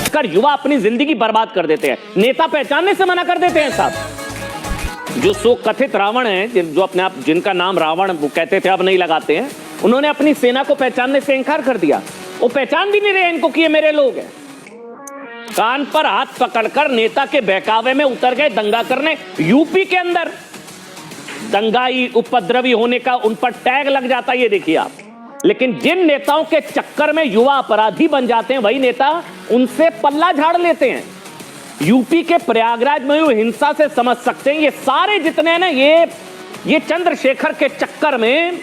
कर युवा अपनी जिंदगी बर्बाद कर देते हैं, नेता पहचानने से मना कर देते हैं साहब। जो सो कथित रावण हैं, जो अपने आप जिनका नाम रावण वो कहते थे अब नहीं लगाते हैं, उन्होंने अपनी सेना को पहचानने से इंकार कर दिया। वो पहचान भी नहीं रहे इनको कि ये मेरे लोग हैं। कान पर हाथ पकड़कर नेता के बहकावे में उतर गए दंगा करने। यूपी के अंदर दंगाई उपद्रवी होने का उन पर टैग लग जाता है, ये देखिए आप। लेकिन जिन नेताओं के चक्कर में युवा अपराधी बन जाते हैं, वही नेता उनसे पल्ला झाड़ लेते हैं। यूपी के प्रयागराज में हुई हिंसा से समझ सकते हैं, ये सारे जितने हैं ना, ये चंद्रशेखर के चक्कर में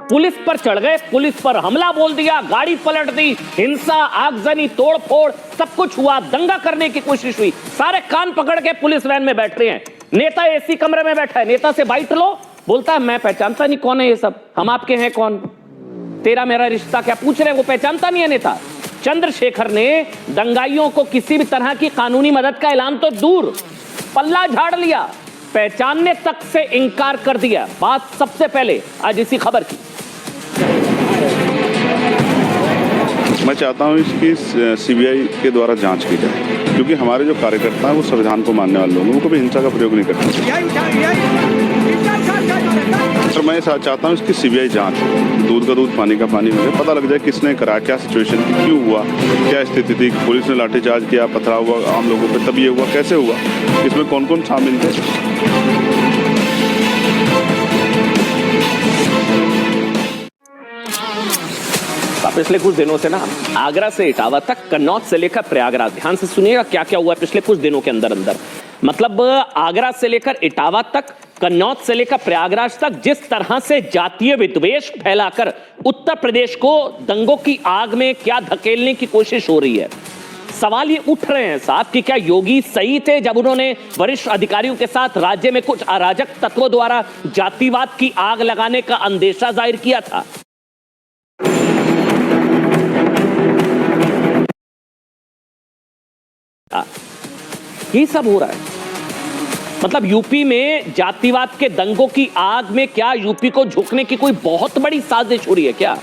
पुलिस पर चढ़ गए, पुलिस पर हमला बोल दिया, गाड़ी पलट दी, हिंसा, आगजनी, तोड़फोड़, सब कुछ हुआ, दंगा करने की कोशिश हुई। सारे कान पकड़ के पुलिस वैन में बैठ रहे हैं। नेता एसी कमरे में बैठा है, नेता से बाइट लो, बोलता है मैं पहचानता नहीं कौन है ये सब, हम आपके हैं कौन, तेरा मेरा रिश्ता क्या पूछ रहे हैं, वो पहचानता नहीं है नेता। चंद्रशेखर ने दंगाइयों को किसी भी तरह की कानूनी मदद का ऐलान तो दूर, पल्ला झाड़ लिया, पहचानने तक से इंकार कर दिया। बात सबसे पहले आज इसी खबर की। मैं चाहता हूं इसकी सीबीआई के द्वारा जांच की जाए, क्योंकि हमारे जो कार्यकर्ता हैं वो संविधान को मानने वाले लोग हैं, वो कभी हिंसा का प्रयोग नहीं करते। सर मैं चाहता हूं इसकी सीबीआई जांच, दूध का दूध पानी का पानी हो जाए, पता लग जाए किसने करा, क्या सिचुएशन थी, क्यों हुआ, क्या स्थिति थी, पुलिस ने लाठीचार्ज किया, पथराव हुआ आम लोगों पर, तब ये हुआ, कैसे हुआ, इसमें कौन कौन शामिल थे। पिछले कुछ दिनों से ना आगरा से इटावा तक, कन्नौज से लेकर प्रयागराज, ध्यान से सुनिएगा क्या क्या हुआ पिछले कुछ दिनों के अंदर अंदर। मतलब आगरा से लेकर इटावा तक, कन्नौज से लेकर प्रयागराज तक जिस तरह से जातीय विद्वेष फैलाकर उत्तर प्रदेश को दंगों की आग में क्या धकेलने की कोशिश हो रही है। सवाल ये उठ रहे हैं साहब कि क्या योगी सही थे जब उन्होंने वरिष्ठ अधिकारियों के साथ राज्य में कुछ अराजक तत्वों द्वारा जातिवाद की आग लगाने का अंदेशा जाहिर किया था। ये सब हो रहा है। मतलब यूपी में जातिवाद के दंगों की आग में क्या यूपी को झोंकने की कोई बहुत बड़ी साजिश हो रही है क्या?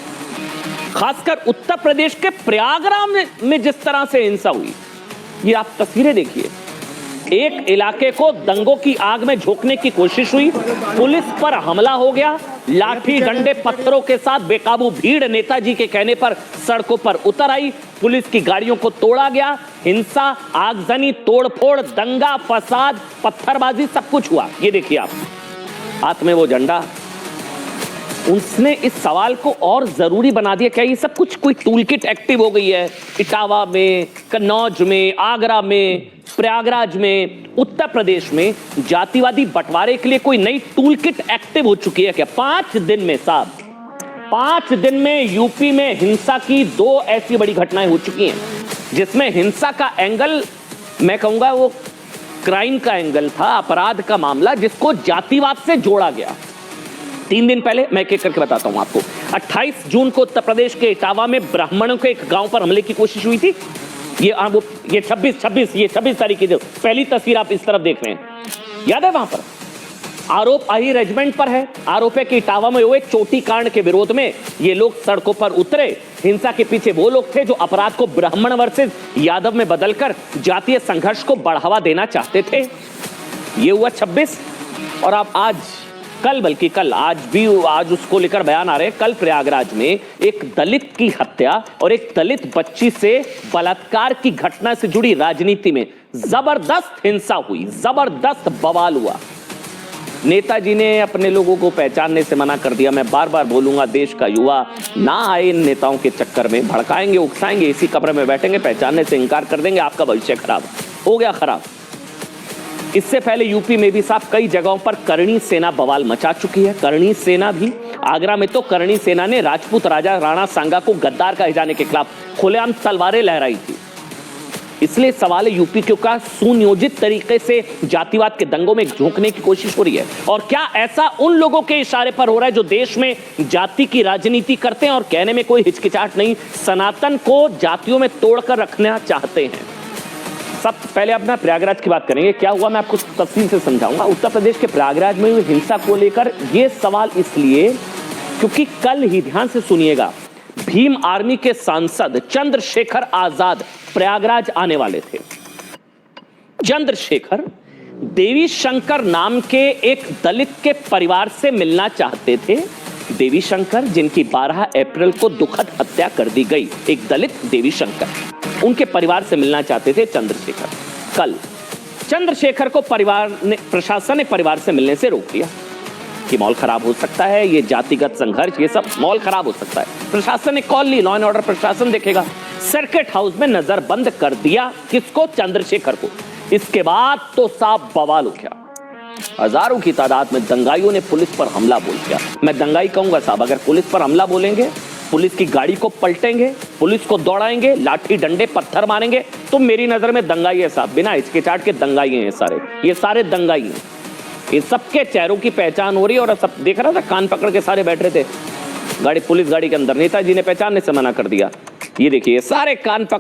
खासकर उत्तर प्रदेश के प्रयागराज में जिस तरह से हिंसा हुई, ये आप तस्वीरें देखिए। एक इलाके को दंगों की आग में झोंकने की कोशिश हुई, पुलिस पर हमला हो गया, लाठी डंडे पत्थरों के साथ बेकाबू भीड़ नेताजी के कहने पर सड़कों पर उतर आई, पुलिस की गाड़ियों को तोड़ा गया, हिंसा, आगजनी, तोड़फोड़, दंगा, फसाद, पत्थरबाजी, सब कुछ हुआ। ये देखिए आप, हाथ में वो झंडा। उसने इस सवाल को और जरूरी बना दिया, क्या ये सब कुछ कोई टूलकिट एक्टिव हो गई है इटावा में, कन्नौज में, आगरा में, प्रयागराज में, उत्तर प्रदेश में जातिवादी बंटवारे के लिए कोई नई टूलकिट एक्टिव हो चुकी है क्या? 5 दिन में साहब, 5 दिन में यूपी में हिंसा की 2 ऐसी बड़ी घटनाएं हो चुकी हैं जिसमें हिंसा का एंगल, मैं कहूंगा वो क्राइम का एंगल था, अपराध का मामला, जिसको जातिवाद से जोड़ा गया। 3 दिन पहले मैं एक करके बताता हूं आपको। 28 जून को उत्तर प्रदेश के इटावा में ब्राह्मणों के एक गांव पर हमले की कोशिश हुई थी। ये 26 तारीख की जो पहली तस्वीर आप इस तरफ देख रहे हैं, याद है? वहां पर आरोप आही रेजिमेंट पर है। आरोप है कि इटावा में हुए चोटी कांड के विरोध में ये लोग सड़कों पर उतरे। हिंसा के पीछे वो लोग थे जो अपराध को ब्राह्मण वर्सेस यादव में बदलकर जातीय संघर्ष को बढ़ावा देना चाहते थे। ये हुआ 26, और आप आज उसको लेकर बयान आ रहे हैं। कल प्रयागराज में एक दलित की हत्या और एक दलित बच्ची से बलात्कार की घटना से जुड़ी राजनीति में जबरदस्त हिंसा हुई, जबरदस्त बवाल हुआ। नेताजी ने अपने लोगों को पहचानने से मना कर दिया। मैं बार बार बोलूंगा, देश का युवा ना आए इन नेताओं के चक्कर में, भड़काएंगे, उकसाएंगे, इसी कमरे में बैठेंगे, पहचानने से इंकार कर देंगे, आपका भविष्य खराब हो गया खराब। इससे पहले यूपी में भी साहब कई जगहों पर करणी सेना बवाल मचा चुकी है। करणी सेना भी, आगरा में तो करणी सेना ने राजपूत राजा राणा सांगा को गद्दार कहे जाने के खिलाफ खुलेआम तलवारें लहराई थी। इसलिए सवाल है, यूपी क्यों का सुनियोजित तरीके से जातिवाद के दंगों में झोंकने की कोशिश हो रही है? और क्या ऐसा उन लोगों के इशारे पर हो रहा है जो देश में जाति की राजनीति करते हैं और कहने में कोई हिचकिचाहट नहीं, सनातन को जातियों में तोड़कर रखना चाहते हैं? सब पहले अपना प्रयागराज की बात करेंगे। क्या हुआ मैं आपको तफसील से समझाऊंगा। उत्तर प्रदेश के प्रयागराज में हुई हिंसा को लेकर यह सवाल इसलिए क्योंकि कल ही, ध्यान से सुनिएगा, भीम आर्मी के सांसद चंद्रशेखर आजाद प्रयागराज आने वाले थे। चंद्रशेखर देवी शंकर नाम के एक दलित के परिवार से मिलना चाहते थे। देवी शंकर, जिनकी 12 अप्रैल को दुखद हत्या कर दी गई, एक दलित देवी शंकर, उनके परिवार से मिलना चाहते थे चंद्रशेखर। कल चंद्रशेखर को प्रशासन ने परिवार से मिलने से रोक दिया कि माहौल खराब हो सकता है, ये जातिगत संघर्ष, ये सब माहौल खराब हो सकता है। प्रशासन ने कॉल ली, लॉ एंड ऑर्डर प्रशासन देखेगा। सर्किट हाउस में नजरबंद कर दिया किसको? चंद्रशेखर को। इसके बाद तो साफ बवाल उठा। हजारों की तादाद में दंगाइयों ने पुलिस पर हमला बोल दिया। मैं दंगाई कहूंगा साहब, अगर पुलिस पर हमला बोलेंगे, पुलिस की गाड़ी को पलटेंगे, पुलिस को दौड़ाएंगे, लाठी डंडे पत्थर मारेंगे, तो मेरी नजर में दंगाई है साहब, बिना हिचकिचाहट के दंगाई हैं सारे, ये सारे दंगाई हैं। ये सबके चेहरों की पहचान हो रही है। और सब देख रहा था, कान पकड़ के सारे बैठ रहे थे गाड़ी, पुलिस गाड़ी के अंदर। नेताजी ने पहचानने से मना कर दिया। ये देखिए, सारे कान पकड़